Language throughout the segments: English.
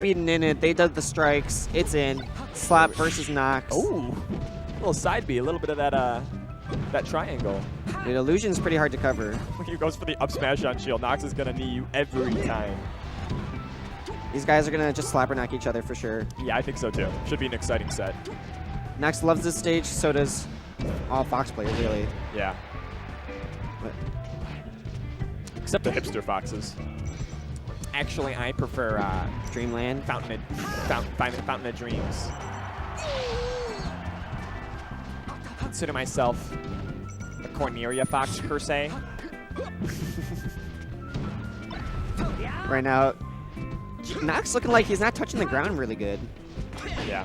beating in it. They did the strikes. It's in. Slop versus Nox. Oh, a little side B, a little bit of that triangle. Dude, Illusion's pretty hard to cover. He goes for the up smash on shield. Nox is gonna knee you every time. These guys are gonna just slap or knock each other for sure. Yeah, I think so too. Should be an exciting set. Nox loves this stage. So does all Fox players, really. Yeah. But except the hipster Foxes. Actually, I prefer Dreamland. Fountain of Dreams. Consider myself a Corneria Fox, per se. Right now, Nox looking like he's not touching the ground really good. Yeah.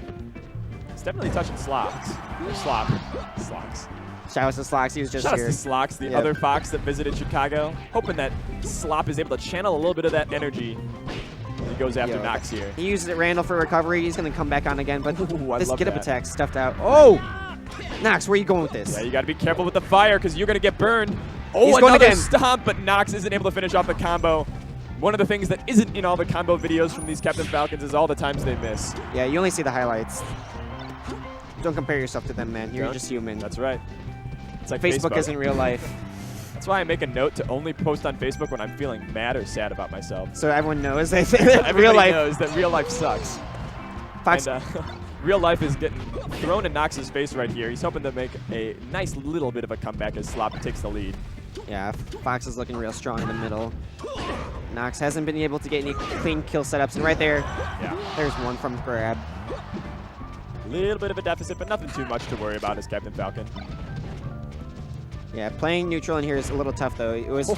He's definitely touching Slops. Or Slop. Slops. Shout out to Slox, he was just Shout here. out to Slox, the other Fox that visited Chicago. Hoping that Slop is able to channel a little bit of that energy when he goes after Nox here. He used it Randall for recovery. He's going to come back on again, but this get-up attack stuffed out. Oh! Nox, where are you going with this? Yeah, you got to be careful with the fire because you're going to get burned. Oh, He's going another again. stomp, but Nox isn't able to finish off the combo. One of the things that isn't in all the combo videos from these Captain Falcons is all the times they miss. Yeah, you only see the highlights. Don't compare yourself to them, man. You're just human. That's right. It's like Facebook isn't real life. That's why I make a note to only post on Facebook when I'm feeling mad or sad about myself. So everyone knows that real life knows that real life sucks. Fox. And, real life is getting thrown in Nox's face right here. He's hoping to make a nice little bit of a comeback as Slop takes the lead. Yeah, Fox is looking real strong in the middle. Nox hasn't been able to get any clean kill setups, and right there, there's one from grab. Little bit of a deficit, but nothing too much to worry about as Captain Falcon. Yeah, playing neutral in here is a little tough, though. It was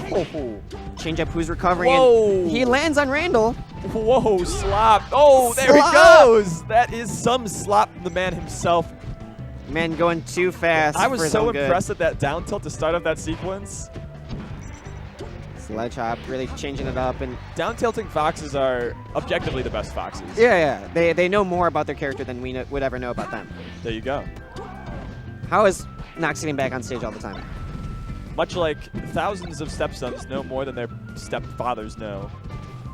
change up who's recovering. Whoa! And he lands on Randall. Whoa, Slop. Oh, there Slop! he goes. That is some Slop, the man himself. Man, going too fast. I was for his so own good. impressed at that down tilt to start off that sequence. Sledge hop, really changing it up. And down tilting Foxes are objectively the best Foxes. Yeah. They know more about their character than we would ever know about them. There you go. How is Nox getting back on stage all the time? Much like thousands of stepsons know more than their stepfathers know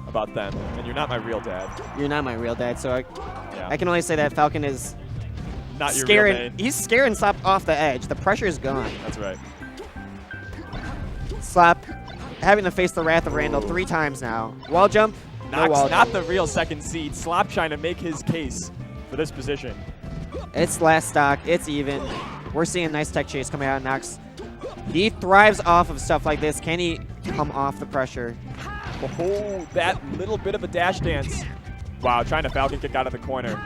about them. And you're not my real dad. You're not my real dad, so I can only say that Falcon is not your real dad. He's scaring Slop off the edge. The pressure is gone. That's right. Slop having to face the wrath of Randall 3 times now. Wall jump, Nox, no wall not jump. the real second seed. Slop trying to make his case for this position. It's last stock. It's even. We're seeing a nice tech chase coming out of Nox. He thrives off of stuff like this. Can he come off the pressure? Oh, that little bit of a dash dance. Wow, trying to Falcon kick out of the corner.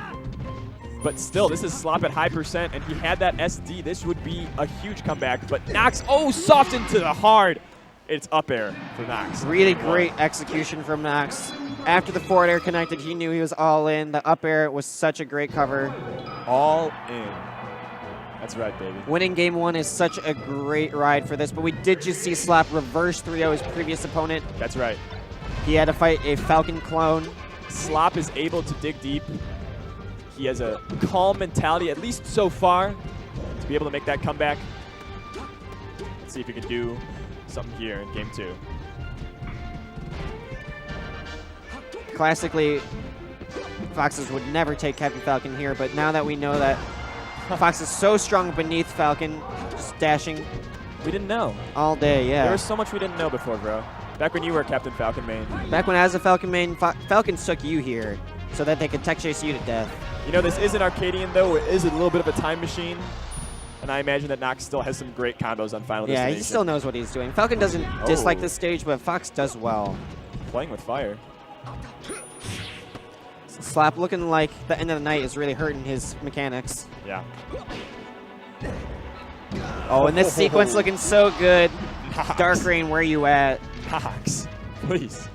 But still, this is Slop at high percent, and he had that SD. This would be a huge comeback. But Nox, soft into the hard. It's up air for Nox. Really great execution from Nox. After the forward air connected, he knew he was all in. The up air was such a great cover. All in. That's right, baby. Winning game 1 is such a great ride for this, but we did just see Slop reverse 3-0 his previous opponent. That's right. He had to fight a Falcon clone. Slop is able to dig deep. He has a calm mentality, at least so far, to be able to make that comeback. Let's see if he can do something here in game 2. Classically, Foxes would never take Captain Falcon here, but now that we know that Fox is so strong beneath Falcon, just dashing. We didn't know. All day, yeah. There was so much we didn't know before, bro. Back when you were Captain Falcon main. Back when I was a Falcon main, Falcons took you here so that they could tech chase you to death. You know, this is an Arcadian, though. It is a little bit of a time machine. And I imagine that Nox still has some great combos on Final Destination. Yeah, he still knows what he's doing. Falcon doesn't dislike this stage, but Fox does well. Playing with fire. Slop looking like the end of the night is really hurting his mechanics. Yeah. Oh, and this sequence looking so good. Nox. Dark Rain, where you at? Nox, please.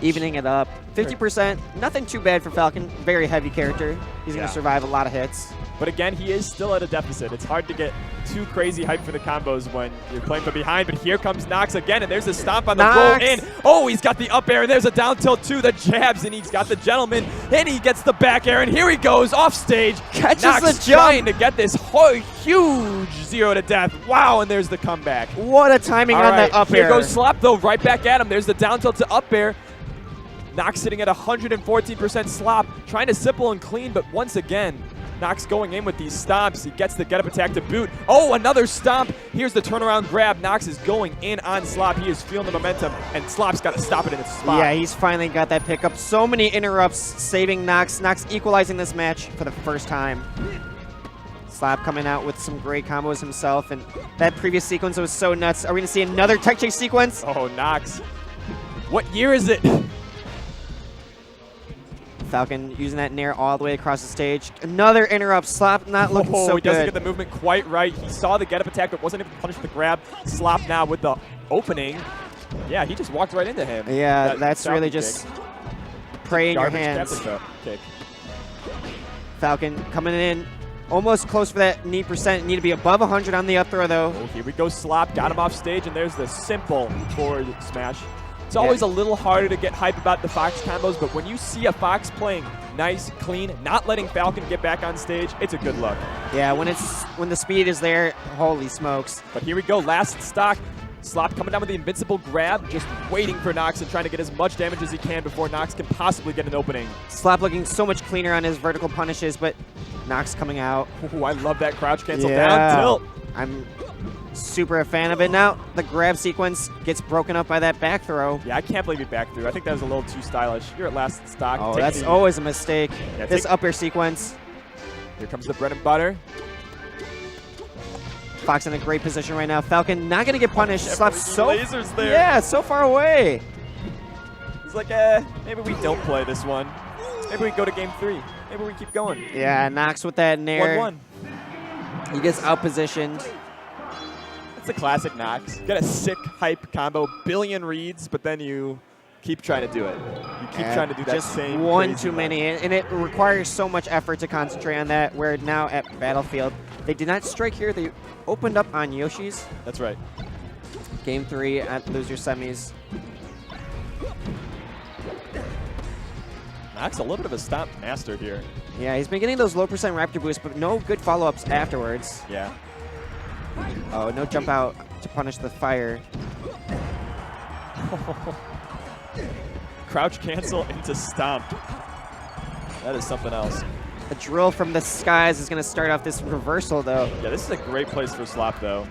Evening it up. 50%, nothing too bad for Falcon. Very heavy character. He's going to survive a lot of hits. But again, he is still at a deficit. It's hard to get too crazy hype for the combos when you're playing from behind. But here comes Nox again, and there's a stomp on the roll in. Oh, he's got the up air, and there's a down tilt too. The jabs, and he's got the gentleman, and he gets the back air, and here he goes off stage. Catches Nox the jump. trying to get this huge 0 to death. Wow, and there's the comeback. What a timing on that up air. Here goes Slop, though, right back at him. There's the down tilt to up air. Nox sitting at 114%. Slop trying to simple and clean, but once again, Nox going in with these stomps. He gets the get-up attack to boot. Oh, another stomp. Here's the turnaround grab. Nox is going in on Slop. He is feeling the momentum, and Slop's got to stop it in its spot. Yeah, he's finally got that pickup. So many interrupts saving Nox. Nox equalizing this match for the first time. Slop coming out with some great combos himself, and that previous sequence was so nuts. Are we going to see another tech chase sequence? Oh, Nox. What year is it? Falcon using that nair all the way across the stage. Another interrupt. Slop not looking so he doesn't good. get the movement quite right. He saw the get-up attack, but wasn't able to punish the grab. Slop now with the opening. Yeah, he just walked right into him. Yeah, that's really just prey in your hands. Kick. Falcon coming in almost close for that knee percent. Need to be above 100 on the up throw, though. Oh, here we go. Slop got him off stage, and there's the simple forward smash. It's always a little harder to get hype about the Fox combos, but when you see a Fox playing nice, clean, not letting Falcon get back on stage, it's a good look. Yeah, when the speed is there, holy smokes. But here we go, last stock. Slop coming down with the invincible grab, just waiting for Nox and trying to get as much damage as he can before Nox can possibly get an opening. Slop looking so much cleaner on his vertical punishes, but Nox coming out. Ooh, I love that crouch cancel down tilt. I'm super a fan of it now. The grab sequence gets broken up by that back throw. Yeah, I can't believe he back threw. I think that was a little too stylish. You're at last stock. Oh, that's always a mistake. Yeah, this up air sequence. Here comes the bread and butter. Fox in a great position right now. Falcon not going to get punished. Slop's so lasers there. Yeah, so far away. He's like, maybe we don't play this one. Maybe we go to game 3. Maybe we keep going. Yeah, Nox with that nair. 1-1. He gets out positioned. It's a classic Nox. Get a sick hype combo, billion reads, but then you keep trying to do it. You keep trying to do that just same one too many, and it requires so much effort to concentrate on that, where now at Battlefield, they did not strike here. They opened up on Yoshi's. That's right. Game 3 at loser semis. Nox a little bit of a stomp master here. Yeah, he's been getting those low percent Raptor boosts, but no good follow-ups afterwards. Yeah. Oh, no jump out to punish the fire. Crouch cancel into stomp. That is something else. A drill from the skies is going to start off this reversal, though. Yeah, this is a great place for Slop, though.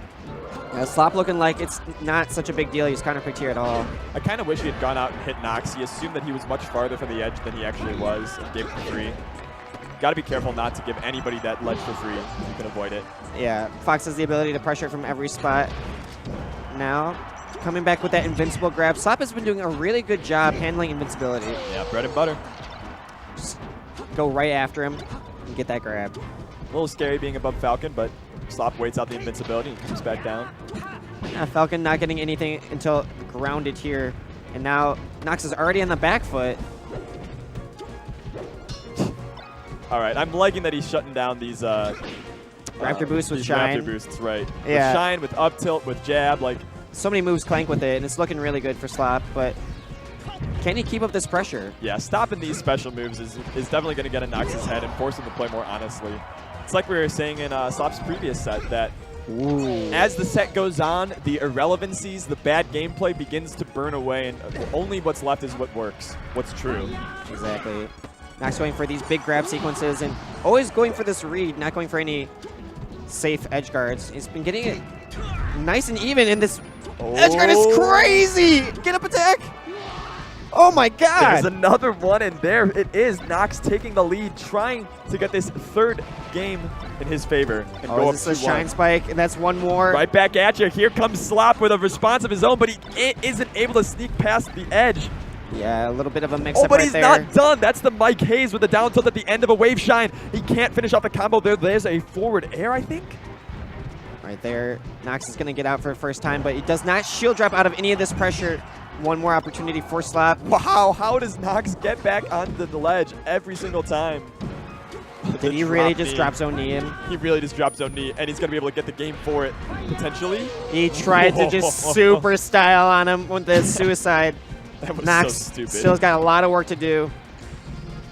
Yeah, Slop looking like it's not such a big deal. He's counterpicked here at all. I kind of wish he had gone out and hit Nox. He assumed that he was much farther from the edge than he actually was and gave it for free. Got to be careful not to give anybody that ledge for free if you can avoid it. Yeah, Fox has the ability to pressure from every spot. Now, coming back with that invincible grab. Slop has been doing a really good job handling invincibility. Yeah, bread and butter. Just go right after him and get that grab. A little scary being above Falcon, but Slop waits out the invincibility and comes back down. Falcon not getting anything until grounded here. And now Nox is already on the back foot. All right, I'm liking that he's shutting down these Raptor boosts with shine. Raptor boosts, right. Yeah. With shine, with up tilt, with jab, like. So many moves clank with it, and it's looking really good for Slop, but can he keep up this pressure? Yeah, stopping these special moves is definitely going to get in Nox's head and force him to play more honestly. It's like we were saying in Slop's previous set that as the set goes on, the irrelevancies, the bad gameplay begins to burn away, and only what's left is what works, what's true. Exactly. Nox going for these big grab sequences and always going for this read, not going for any safe edge guards. He's been getting it nice and even, and this edge guard is crazy! Get up attack! Oh my god! There's another one, and there it is. Nox taking the lead, trying to get this third game in his favor. And go up is this a shine spike? And that's one more. Right back at you. Here comes Slop with a response of his own, but he isn't able to sneak past the edge. Yeah, a little bit of a mix-up but right he's there. not done. That's the Mike Hayes with the down tilt at the end of a wave shine. He can't finish off the combo there. There's a forward air, I think. Right there. Nox is going to get out for the first time, but he does not shield drop out of any of this pressure. One more opportunity for Slop. Wow, how does Nox get back onto the ledge every single time? Did he really just drop zone knee him? He really just dropped zone knee, and he's going to be able to get the game for it, potentially. He tried to just super style on him with the suicide. That was Nox so stupid. Still's got a lot of work to do.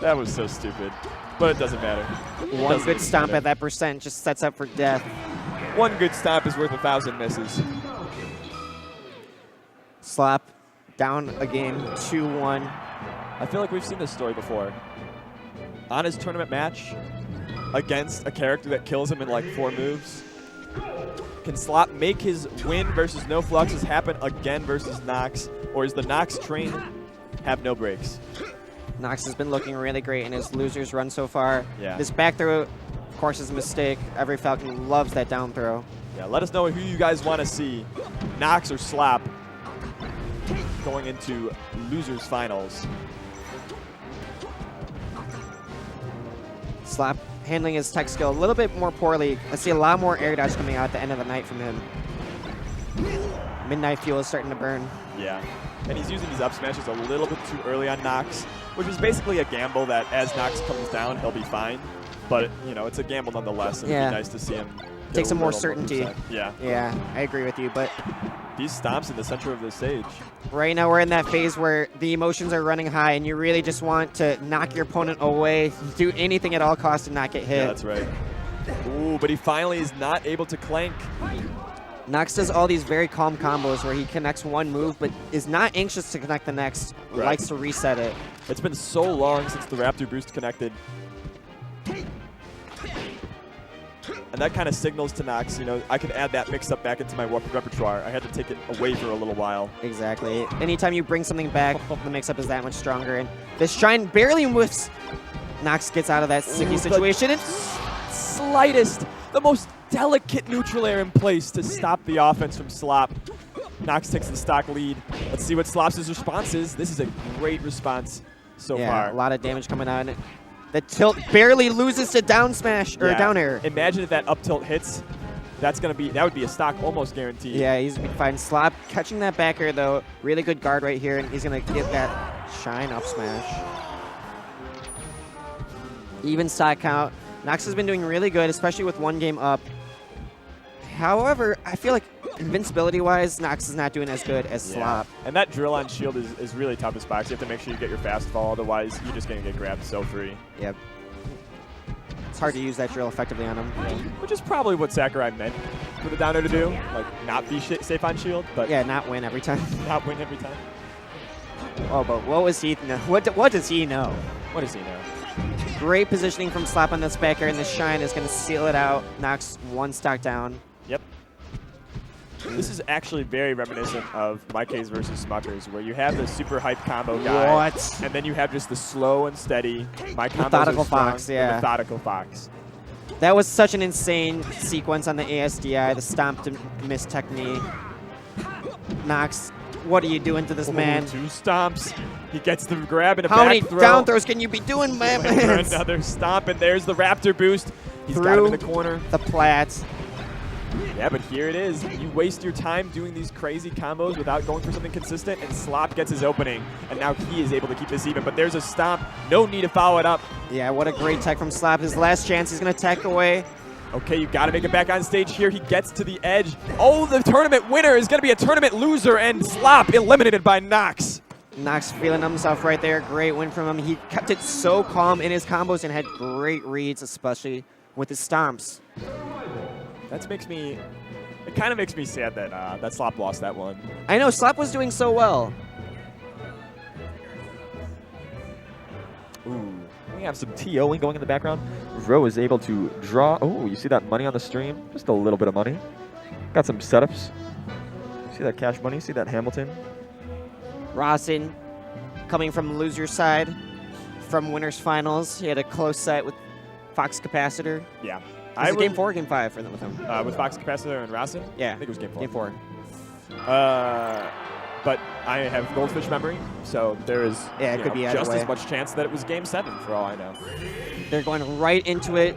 That was so stupid, but it doesn't matter. One good stomp at that percent just sets up for death. One good stomp is worth 1,000 misses. Slop down a game, 2-1. I feel like we've seen this story before. On his tournament match against a character that kills him in like 4 moves, can Slop make his win versus no fluxes happen again versus Nox, or is the Nox train have no breaks? Nox has been looking really great in his losers run so far. Yeah. This back throw, of course, is a mistake. Every Falcon loves that down throw. Yeah, let us know who you guys want to see, Nox or Slop, going into losers finals. Slop handling his tech skill a little bit more poorly. I see a lot more air dodge coming out at the end of the night from him. Midnight fuel is starting to burn. Yeah, and he's using these up smashes a little bit too early on Nox, which is basically a gamble that as Nox comes down, he'll be fine. But, you know, it's a gamble nonetheless, and it'd be nice to see him take some more certainty. Yeah. Yeah, I agree with you, but these stomps in the center of the stage. Right now we're in that phase where the emotions are running high and you really just want to knock your opponent away, do anything at all costs to not get hit. Yeah, that's right. Ooh, but he finally is not able to clank. Nox does all these very calm combos where he connects one move but is not anxious to connect the next, likes to reset it. It's been so long since the Raptor boost connected. And that kind of signals to Nox, you know, I can add that mix-up back into my repertoire. I had to take it away for a little while. Exactly. Anytime you bring something back, the mix-up is that much stronger. And this shine barely whiffs. Nox gets out of that sticky situation. And slightest, the most delicate neutral air in place to stop the offense from Slop. Nox takes the stock lead. Let's see what Slop's response is. This is a great response so far. A lot of damage coming out. The tilt barely loses to down smash or down air. Imagine if that up tilt hits. That would be a stock almost guaranteed. Yeah, he's been fine. Slop catching that back air though. Really good guard right here, and he's gonna get that shine up smash. Even stock count. Nox has been doing really good, especially with 1 game up. However, I feel like invincibility-wise, Nox is not doing as good as Slop. And that drill on shield is really tough to spot. You have to make sure you get your fast fall, otherwise you're just going to get grabbed so free. Yep. It's hard to use that drill effectively on him. Which is probably what Sakurai meant for the downer to do. Like, not be safe on shield, but yeah, not win every time. Not win every time. Oh, but what was he know? What does he know? What does he know? Great positioning from Slop on this back air, and the shine is going to seal it out. Nox 1 stock down. Yep. This is actually very reminiscent of Mike's versus Smuckers, where you have the super hype combo guy, and then you have just the slow and steady methodical Fox. Yeah, methodical Fox. That was such an insane sequence on the ASDI, the stomp to miss technique. Nox, what are you doing to this man? 2 stomps. He gets the grab and a How back many throw. down throws can you be doing, man? Another stomp, and there's the Raptor boost. He's got him in the corner. The plats. Yeah, but here it is. You waste your time doing these crazy combos without going for something consistent, and Slop gets his opening, and now he is able to keep this even. But there's a stomp. No need to follow it up. Yeah, what a great tech from Slop. His last chance, he's going to tech away. Okay, you got to make it back on stage here. He gets to the edge. Oh, the tournament winner is going to be a tournament loser, and Slop eliminated by Nox. Nox feeling himself right there. Great win from him. He kept it so calm in his combos and had great reads, especially with his stomps. It kind of makes me sad that that Slop lost that one. I know, Slop was doing so well. Ooh, we have some TOing going in the background. Ro is able to draw. Oh, you see that money on the stream? Just a little bit of money. Got some setups. See that cash money? See that Hamilton? Rawson coming from the loser's side from winners finals. He had a close set with Fox Capacitor. Yeah. Was it game 4 or game 5 for them with him? With Fox Capacitor and Rawson? Yeah. I think it was game 4. Game 4. But I have goldfish memory, so there is it could be just way. as much chance that it was game 7 for all I know. They're going right into it.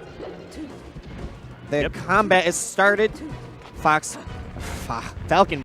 The combat is started. Falcon